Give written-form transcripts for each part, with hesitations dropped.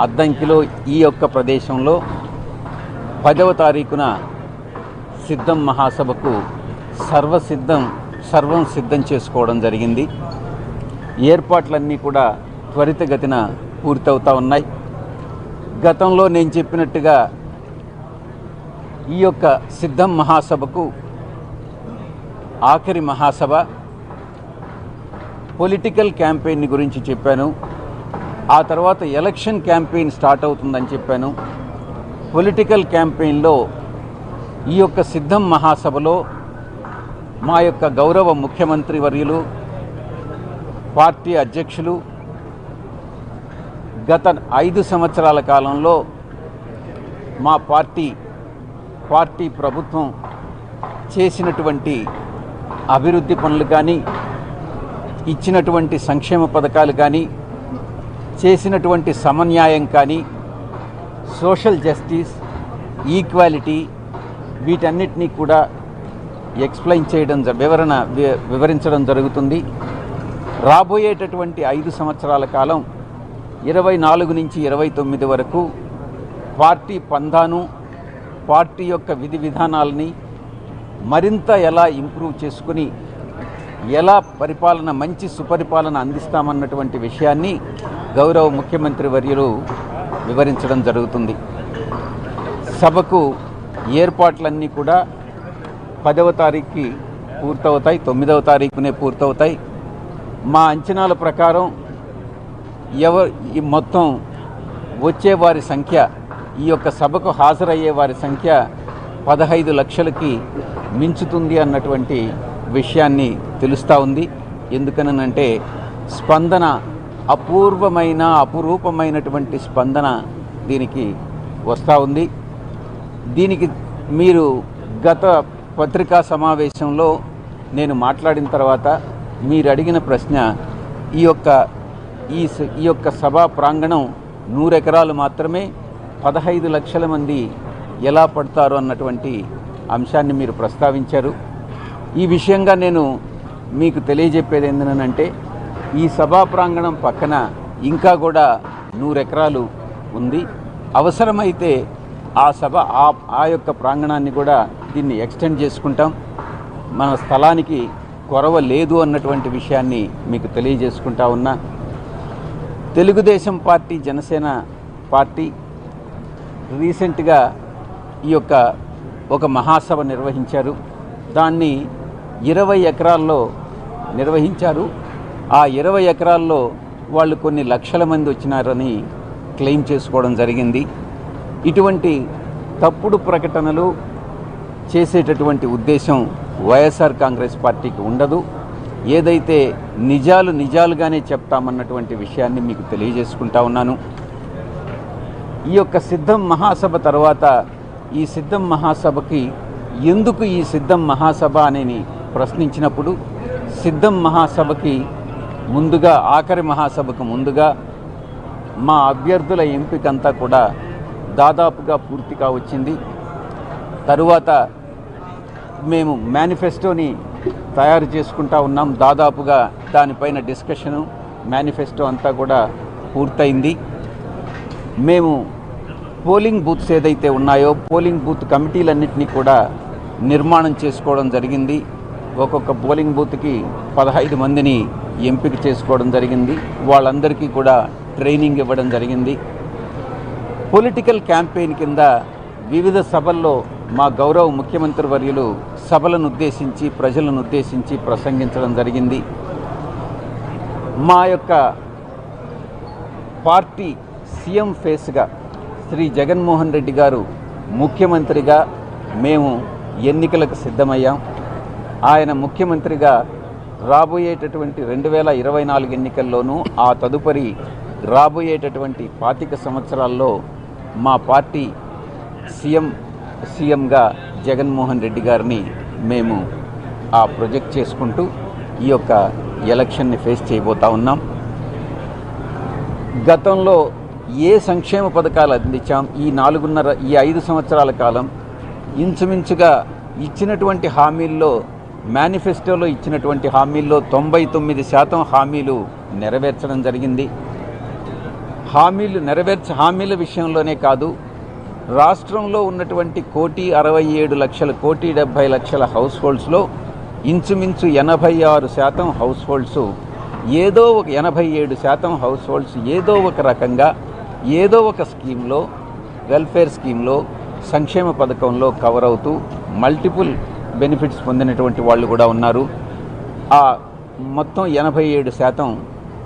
అద్దంకిలో ఈ యొక్క ప్రదేశంలో 10వ తారీఖున సిద్ధం మహాసభకు సర్వం సిద్ధం చేసుకోవడం జరిగింది. ఏర్పాట్లన్నీ కూడా త్వరితగతిన పూర్తవుతూ ఉన్నాయి. గతంలో నేను చెప్పినట్టుగా ఈ యొక్క సిద్ధం మహాసభకు ఆఖరి మహాసభ. పొలిటికల్ క్యాంపెయిన్ గురించి చెప్పాను. ఆ తర్వాత ఎలక్షన్ క్యాంపెయిన్ స్టార్ట్ అవుతుందని చెప్పాను. పొలిటికల్ క్యాంపెయిన్లో ఈ యొక్క సిద్ధం మహాసభలో మా యొక్క గౌరవ ముఖ్యమంత్రి వర్యులు, పార్టీ అధ్యక్షులు గత 5 సంవత్సరాల కాలంలో మా పార్టీ ప్రభుత్వం చేసినటువంటి అభివృద్ధి పనులు కానీ, ఇచ్చినటువంటి సంక్షేమ పథకాలు కానీ, చేసినటువంటి సమన్యాయం కానీ, సోషల్ జస్టిస్, ఈక్వాలిటీ, వీటన్నిటినీ కూడా ఎక్స్ప్లెయిన్ చేయడం, వివరించడం జరుగుతుంది. రాబోయేటటువంటి 5 సంవత్సరాల కాలం 24 నుంచి 29 వరకు పార్టీ పందాను, పార్టీ యొక్క విధి విధానాలని మరింత ఎలా ఇంప్రూవ్ చేసుకుని ఎలా మంచి సుపరిపాలన అందిస్తామన్నటువంటి విషయాన్ని గౌరవ ముఖ్యమంత్రి వర్యులు వివరించడం జరుగుతుంది. సభకు ఏర్పాట్లన్నీ కూడా 10వ తారీఖుకి పూర్తవుతాయి, 9వ తారీఖునే పూర్తవుతాయి. మా అంచనాల ప్రకారం ఈ మొత్తం వచ్చేవారి సంఖ్య, ఈ యొక్క సభకు హాజరయ్యే వారి సంఖ్య 15 లక్షలకి మించుతుంది అన్నటువంటి విషయాన్ని తెలుస్తూ ఉంది. ఎందుకనంటే స్పందన అపురూపమైనటువంటి స్పందన దీనికి వస్తూ ఉంది. దీనికి మీరు గత పత్రికా సమావేశంలో నేను మాట్లాడిన తర్వాత మీరు అడిగిన ప్రశ్న, ఈ యొక్క సభా ప్రాంగణం 100 ఎకరాలు మాత్రమే, 15 లక్షల మంది ఎలా పడతారు అన్నటువంటి అంశాన్ని మీరు ప్రస్తావించారు. ఈ విషయంగా నేను మీకు తెలియజెప్పేది ఏంటంటే, ఈ సభా ప్రాంగణం పక్కన ఇంకా కూడా 100 ఎకరాలు ఉంది. అవసరమైతే ఆ యొక్క ప్రాంగణాన్ని కూడా దీన్ని ఎక్స్టెండ్ చేసుకుంటాం. మన స్థలానికి కొరవ లేదు అన్నటువంటి విషయాన్ని మీకు తెలియజేసుకుంటా ఉన్నా. తెలుగుదేశం పార్టీ, జనసేన పార్టీ రీసెంట్గా ఈ యొక్క ఒక మహాసభ నిర్వహించారు. దాన్ని 20 ఎకరాల్లో నిర్వహించారు. ఆ 20 ఎకరాల్లో వాళ్ళు కొన్ని లక్షల మంది వచ్చినారని క్లెయిమ్ చేసుకోవడం జరిగింది. ఇటువంటి తప్పుడు ప్రకటనలు చేసేటటువంటి ఉద్దేశం వైఎస్ఆర్ కాంగ్రెస్ పార్టీకి ఉండదు. ఏదైతే నిజాలుగానే చెప్తామన్నటువంటి విషయాన్ని మీకు తెలియజేసుకుంటా ఉన్నాను. ఈ యొక్క సిద్ధం మహాసభ తర్వాత ఈ సిద్ధం మహాసభకి ఎందుకు ఈ సిద్ధం మహాసభ అని ప్రశ్నించినప్పుడు, సిద్ధం మహాసభకి ముందుగా, ఆఖరి మహాసభకు ముందుగా మా అభ్యర్థుల ఎంపికంతా కూడా దాదాపుగా పూర్తిగా వచ్చింది. తరువాత మేము మేనిఫెస్టోని తయారు చేసుకుంటా ఉన్నాం. దాదాపుగా దానిపైన డిస్కషను, మేనిఫెస్టో అంతా కూడా పూర్తయింది. మేము పోలింగ్ బూత్స్ ఏదైతే ఉన్నాయో పోలింగ్ బూత్ కమిటీలన్నింటినీ కూడా నిర్మాణం చేసుకోవడం జరిగింది. ఒక్కొక్క పోలింగ్ బూత్కి 15 మందిని ఎంపిక చేసుకోవడం జరిగింది. వాళ్ళందరికీ కూడా ట్రైనింగ్ ఇవ్వడం జరిగింది. పొలిటికల్ క్యాంపెయిన్ కింద వివిధ సభల్లో మా గౌరవ ముఖ్యమంత్రి వర్యులు సభలను ఉద్దేశించి, ప్రజలను ఉద్దేశించి ప్రసంగించడం జరిగింది. మా యొక్క పార్టీ సీఎం ఫేస్గా శ్రీ జగన్మోహన్ రెడ్డి గారు ముఖ్యమంత్రిగా మేము ఎన్నికలకు సిద్ధమయ్యాం. ఆయన ముఖ్యమంత్రిగా రాబోయేటటువంటి 2024 ఎన్నికల్లోనూ, ఆ తదుపరి రాబోయేటటువంటి 25 సంవత్సరాల్లో మా పార్టీ సీఎంగా జగన్మోహన్ రెడ్డి గారిని మేము ప్రొజెక్ట్ చేసుకుంటూ ఈ యొక్క ఎలక్షన్ని ఫేస్ చేయబోతా ఉన్నాం. గతంలో ఏ సంక్షేమ పథకాలు అందించాం, ఈ 5 సంవత్సరాల కాలం ఇంచుమించుగా ఇచ్చినటువంటి హామీల్లో, మేనిఫెస్టోలో ఇచ్చినటువంటి హామీల్లో 99% హామీలు నెరవేర్చడం జరిగింది. హామీల విషయంలోనే కాదు, రాష్ట్రంలో ఉన్నటువంటి 1,67,00,000 1,70,00,000 హౌస్ హోల్డ్స్లో ఇంచుమించు 86% హౌస్ హోల్డ్స్ ఏదో ఒక 87% హౌస్ హోల్డ్స్ ఏదో ఒక రకంగా ఏదో ఒక స్కీమ్లో, వెల్ఫేర్ స్కీమ్లో, సంక్షేమ పథకంలో కవర్ అవుతూ మల్టిపుల్ బెనిఫిట్స్ పొందినటువంటి వాళ్ళు కూడా ఉన్నారు. ఆ మొత్తం 87%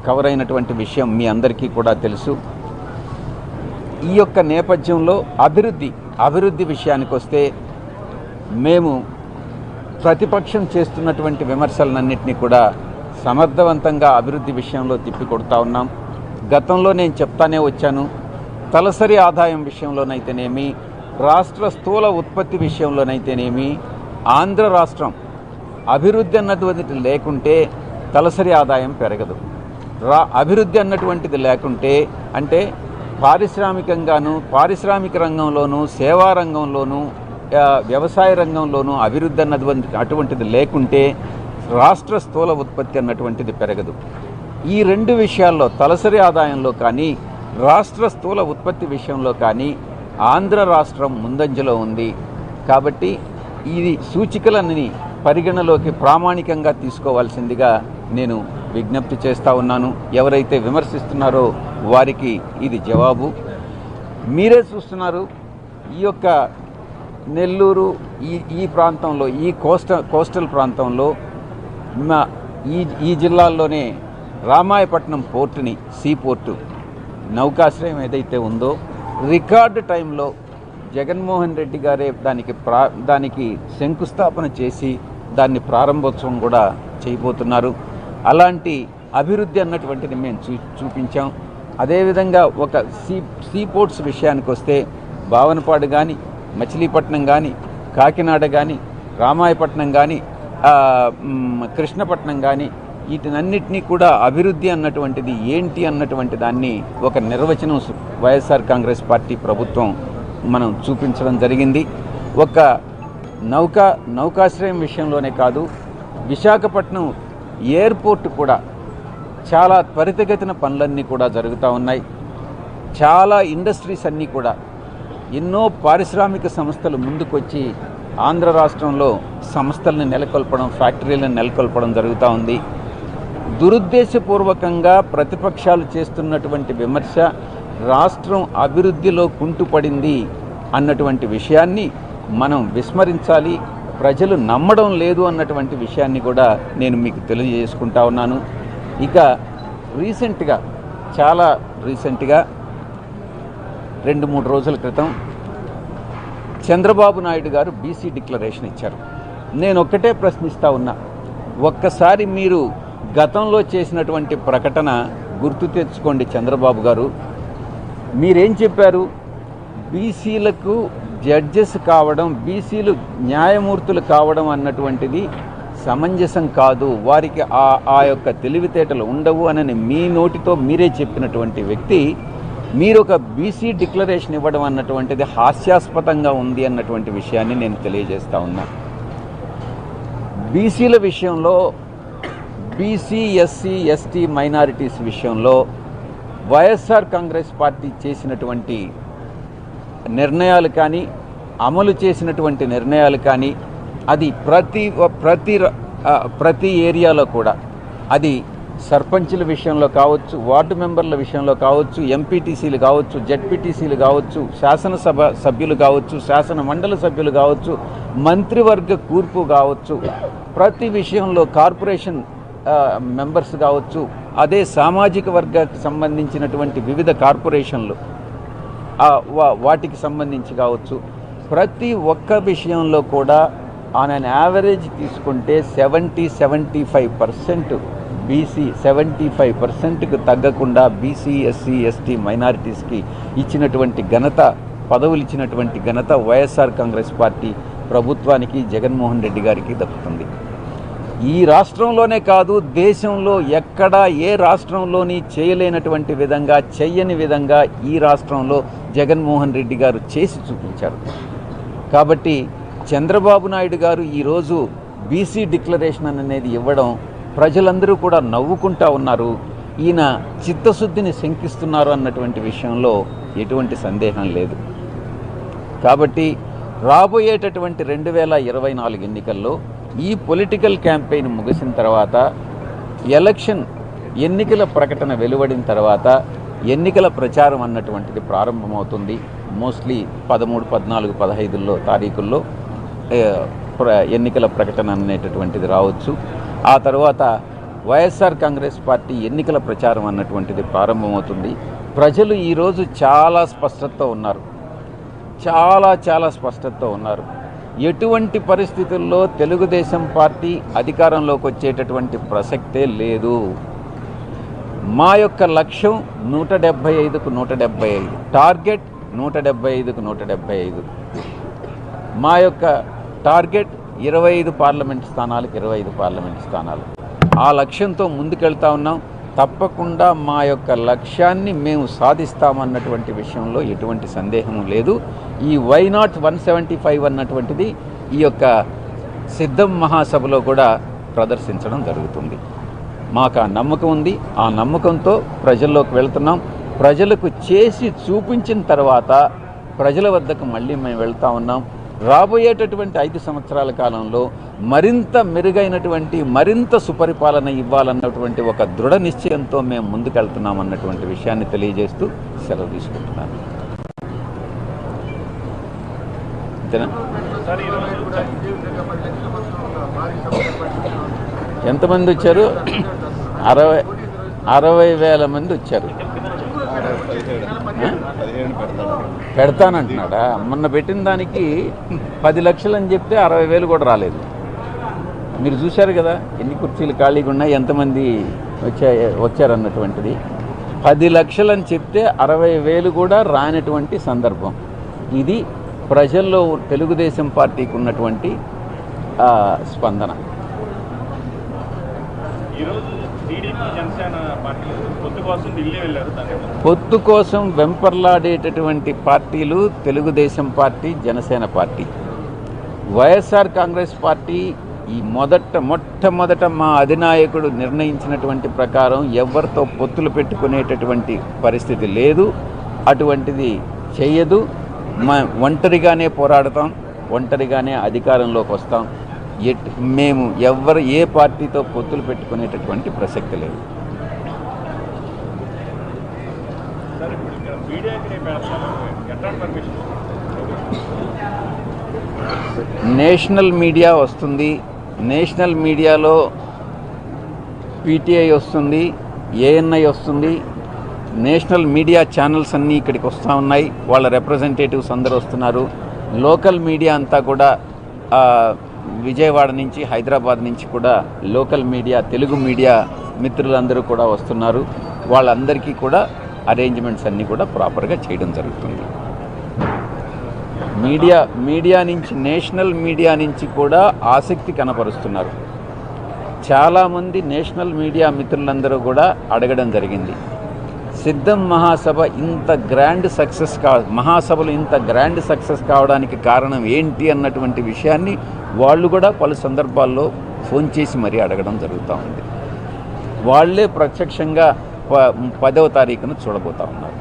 కవర్ అయినటువంటి విషయం మీ అందరికీ కూడా తెలుసు. ఈ యొక్క నేపథ్యంలో అభివృద్ధి విషయానికి వస్తే మేము ప్రతిపక్షం చేస్తున్నటువంటి విమర్శలన్నింటినీ కూడా సమర్థవంతంగా అభివృద్ధి విషయంలో తిప్పికొడతా ఉన్నాం. గతంలో నేను చెప్తానే వచ్చాను, తలసరి ఆదాయం విషయంలోనైతేనేమి, రాష్ట్ర స్థూల ఉత్పత్తి విషయంలోనైతేనేమి, ఆంధ్ర రాష్ట్రం అభివృద్ధి అన్నటువంటిది లేకుంటే తలసరి ఆదాయం పెరగదు. అభివృద్ధి అన్నటువంటిది లేకుంటే అంటే పారిశ్రామికంగాను, పారిశ్రామిక రంగంలోనూ, సేవా రంగంలోనూ, వ్యవసాయ రంగంలోనూ అభివృద్ధి అటువంటిది లేకుంటే రాష్ట్ర స్థూల ఉత్పత్తి అన్నటువంటిది పెరగదు. ఈ రెండు విషయాల్లో, తలసరి ఆదాయంలో కానీ రాష్ట్ర స్థూల ఉత్పత్తి విషయంలో కానీ ఆంధ్ర రాష్ట్రం ముందంజలో ఉంది. కాబట్టి ఇది సూచికలన్నీ పరిగణలోకి ప్రామాణికంగా తీసుకోవాల్సిందిగా నేను విజ్ఞప్తి చేస్తూ ఉన్నాను. ఎవరైతే విమర్శిస్తున్నారో వారికి ఇది జవాబు. మీరే చూస్తున్నారు, ఈ యొక్క నెల్లూరు ఈ ప్రాంతంలో, ఈ కోస్టల్ ప్రాంతంలో ఈ జిల్లాల్లోనే రామాయపట్నం పోర్టుని, సీపోర్టు నౌకాశ్రయం ఏదైతే ఉందో రికార్డు టైంలో జగన్మోహన్ రెడ్డి గారే దానికి శంకుస్థాపన చేసి దాన్ని ప్రారంభోత్సవం కూడా చేయబోతున్నారు. అలాంటి అభివృద్ధి అన్నటువంటిది మేము చూపించాం. అదేవిధంగా ఒక సీపోర్ట్స్ విషయానికి వస్తే భావనపాడు కానీ, మచిలీపట్నం కానీ, కాకినాడ కానీ, రామాయపట్నం కానీ, కృష్ణపట్నం కానీ, వీటినన్నిటినీ కూడా అభివృద్ధి అన్నటువంటిది ఏంటి అన్నటువంటి దాన్ని ఒక నిర్వచనం వైఎస్ఆర్ కాంగ్రెస్ పార్టీ ప్రభుత్వం మనం చూపించడం జరిగింది. ఒక నౌకాశ్రయం విషయంలోనే కాదు, విశాఖపట్నం ఎయిర్పోర్ట్ కూడా చాలా త్వరితగతిన పనులన్నీ కూడా జరుగుతూ ఉన్నాయి. చాలా ఇండస్ట్రీస్ అన్నీ కూడా, ఎన్నో పారిశ్రామిక సంస్థలు ముందుకొచ్చి ఆంధ్ర రాష్ట్రంలో సంస్థలను నెలకొల్పడం, ఫ్యాక్టరీలను నెలకొల్పడం జరుగుతూ ఉంది. దురుద్దేశపూర్వకంగా ప్రతిపక్షాలు చేస్తున్నటువంటి విమర్శ రాష్ట్రం అభివృద్ధిలో కుంటుపడింది అన్నటువంటి విషయాన్ని మనం విస్మరించాలి. ప్రజలు నమ్మడం లేదు అన్నటువంటి విషయాన్ని కూడా నేను మీకు తెలియజేసుకుంటా ఉన్నాను. ఇక చాలా రీసెంట్గా 2-3 రోజుల క్రితం చంద్రబాబు నాయుడు గారు బీసీ డిక్లరేషన్ ఇచ్చారు. నేను ఒక్కటే ప్రశ్నిస్తూ ఉన్నా, ఒక్కసారి మీరు గతంలో చేసినటువంటి ప్రకటన గుర్తు తెచ్చుకోండి. చంద్రబాబు గారు మీరేం చెప్పారు? బీసీలకు జడ్జెస్ కావడం, బీసీలు న్యాయమూర్తులు కావడం అన్నటువంటిది సమంజసం కాదు, వారికి ఆ యొక్క తెలివితేటలు ఉండవు అని మీ నోటితో మీరే చెప్పినటువంటి వ్యక్తి మీరు ఒక బీసీ డిక్లరేషన్ ఇవ్వడం అన్నటువంటిది హాస్యాస్పదంగా ఉంది అన్నటువంటి విషయాన్ని నేను తెలియజేస్తా ఉన్నా. బీసీల విషయంలో, బీసీ, ఎస్సీ, ఎస్టీ, మైనారిటీస్ విషయంలో వైఎస్ఆర్ కాంగ్రెస్ పార్టీ చేసినటువంటి నిర్ణయాలు కానీ, అమలు చేసినటువంటి నిర్ణయాలు కానీ, అది ప్రతి ఏరియాలో కూడా, అది సర్పంచుల విషయంలో కావచ్చు, వార్డు మెంబర్ల విషయంలో కావచ్చు, ఎంపీటీసీలు కావచ్చు, జెడ్పీటీసీలు కావచ్చు, శాసనసభ సభ్యులు కావచ్చు, శాసన మండలి సభ్యులు కావచ్చు, మంత్రివర్గ కూర్పు కావచ్చు, ప్రతి విషయంలో కార్పొరేషన్ మెంబర్స్ కావచ్చు, అదే సామాజిక వర్గానికి సంబంధించినటువంటి వివిధ కార్పొరేషన్లు వాటికి సంబంధించి కావచ్చు, ప్రతి ఒక్క విషయంలో కూడా ఆన్ అన్ యావరేజ్ తీసుకుంటే 70-75% బీసీ, 75%కు తగ్గకుండా బీసీ, ఎస్సీ, ఎస్టీ, మైనారిటీస్కి ఇచ్చినటువంటి ఘనత, పదవులు ఇచ్చినటువంటి ఘనత వైఎస్ఆర్ కాంగ్రెస్ పార్టీ ప్రభుత్వానికి, జగన్మోహన్ రెడ్డి గారికి దక్కుతుంది. ఈ రాష్ట్రంలోనే కాదు, దేశంలో ఎక్కడా ఏ రాష్ట్రంలోని చేయలేనటువంటి విధంగా, చెయ్యని విధంగా ఈ రాష్ట్రంలో జగన్మోహన్ రెడ్డి గారు చేసి చూపించారు. కాబట్టి చంద్రబాబు నాయుడు గారు ఈరోజు బీసీ డిక్లరేషన్ అనేది ఇవ్వడం ప్రజలందరూ కూడా నవ్వుకుంటా ఉన్నారు. ఈయన చిత్తశుద్ధిని శంకిస్తున్నారు అన్నటువంటి విషయంలో ఎటువంటి సందేహం లేదు. కాబట్టి రాబోయేటటువంటి 2024 ఎన్నికల్లో ఈ పొలిటికల్ క్యాంపెయిన్ ముగిసిన తర్వాత, ఎన్నికల ప్రకటన వెలువడిన తర్వాత ఎన్నికల ప్రచారం అన్నటువంటిది ప్రారంభమవుతుంది. మోస్ట్లీ 13, 14, 15 తారీఖుల్లో ఎన్నికల ప్రకటన అనేటటువంటిది రావచ్చు. ఆ తర్వాత వైఎస్ఆర్ కాంగ్రెస్ పార్టీ ఎన్నికల ప్రచారం అన్నటువంటిది ప్రారంభమవుతుంది. ప్రజలు ఈరోజు చాలా స్పష్టతతో ఉన్నారు, చాలా స్పష్టతతో ఉన్నారు. ఎటువంటి పరిస్థితుల్లో తెలుగుదేశం పార్టీ అధికారంలోకి వచ్చేటటువంటి ప్రసక్తే లేదు. మా యొక్క లక్ష్యం 175కు 175, టార్గెట్ 175కు 175. మా యొక్క టార్గెట్ 25 పార్లమెంట్ స్థానాలకు 25 పార్లమెంట్ స్థానాలు. ఆ లక్ష్యంతో ముందుకెళ్తా ఉన్నాం. తప్పకుండా మా యొక్క లక్ష్యాన్ని మేము సాధిస్తామన్నటువంటి విషయంలో ఎటువంటి సందేహం లేదు. ఈ వై నాట్ 175 అన్నటువంటిది ఈ యొక్క సిద్ధం మహాసభలో కూడా ప్రదర్శించడం జరుగుతుంది. మాకు ఆ నమ్మకం ఉంది. ఆ నమ్మకంతో ప్రజల్లోకి వెళ్తున్నాం. ప్రజలకు చేసి చూపించిన తర్వాత ప్రజల వద్దకు మళ్ళీ మేము వెళ్తా ఉన్నాం. రాబోయేటటువంటి 5 సంవత్సరాల కాలంలో మరింత మెరుగైనటువంటి, మరింత సుపరిపాలన ఇవ్వాలన్నటువంటి ఒక దృఢ నిశ్చయంతో మేము ముందుకెళ్తున్నాం అన్నటువంటి విషయాన్ని తెలియజేస్తూ సెలవు తీసుకుంటున్నాను. ఎంతమంది వచ్చారు? 60,000 మంది వచ్చారు. పెడతానంటున్నాడా? మొన్న పెట్టిన దానికి 10 లక్షలు అని చెప్తే 60,000 కూడా రాలేదు. మీరు చూశారు కదా ఎన్ని కుర్చీలు ఖాళీగా ఉన్నాయి, ఎంతమంది వచ్చారన్నటువంటిది. 10 లక్షలు అని చెప్తే 60,000 కూడా రానటువంటి సందర్భం. ఇది ప్రజల్లో తెలుగుదేశం పార్టీకి ఉన్నటువంటి స్పందన. పొత్తు కోసం వెంపర్లాడేటటువంటి పార్టీలు Telugu Desam party, Janasena party. YSR Congress party ఈ మొట్టమొదట మా అధినాయకుడు నిర్ణయించినటువంటి ప్రకారం ఎవరితో పొత్తులు పెట్టుకునేటటువంటి పరిస్థితి లేదు. అటువంటిది చెయ్యదు. ఒంటరిగానే పోరాడతాం, ఒంటరిగానే అధికారంలోకి వస్తాం. మేము ఏ పార్టీతో పొత్తులు పెట్టుకునేటటువంటి ప్రసక్తి లేదు. నేషనల్ మీడియా వస్తుంది. నేషనల్ మీడియాలో పీటీఐ వస్తుంది, ఏఎన్ఐ వస్తుంది. నేషనల్ మీడియా ఛానల్స్ అన్నీ ఇక్కడికి వస్తూ ఉన్నాయి. వాళ్ళ రిప్రజెంటేటివ్స్ అందరూ వస్తున్నారు. లోకల్ మీడియా అంతా కూడా విజయవాడ నుంచి, హైదరాబాద్ నుంచి కూడా లోకల్ మీడియా, తెలుగు మీడియా మిత్రులందరూ కూడా వస్తున్నారు. వాళ్ళందరికీ కూడా అరేంజ్మెంట్స్ అన్నీ కూడా ప్రాపర్గా చేయడం జరుగుతుంది. మీడియా నుంచి, నేషనల్ మీడియా నుంచి కూడా ఆసక్తి కనపరుస్తున్నారు. చాలామంది నేషనల్ మీడియా మిత్రులందరూ కూడా అడగడం జరిగింది, సిద్ధం మహాసభ ఇంత గ్రాండ్ సక్సెస్ మహాసభలు ఇంత గ్రాండ్ సక్సెస్ కావడానికి కారణం ఏంటి అన్నటువంటి విషయాన్ని వాళ్ళు కూడా పలు సందర్భాల్లో ఫోన్ చేసి మరీ అడగడం జరుగుతూ ఉంది. వాళ్ళే ప్రత్యక్షంగా 10వ తారీఖున చూడబోతా ఉన్నారు.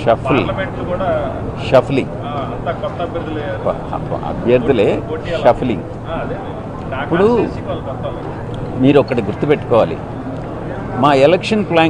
షఫ్లింగ్ అభ్యర్థులే షఫ్లింగ్. ఇప్పుడు మీరు ఒకటి గుర్తుపెట్టుకోవాలి, మా ఎలక్షన్ ప్లాన్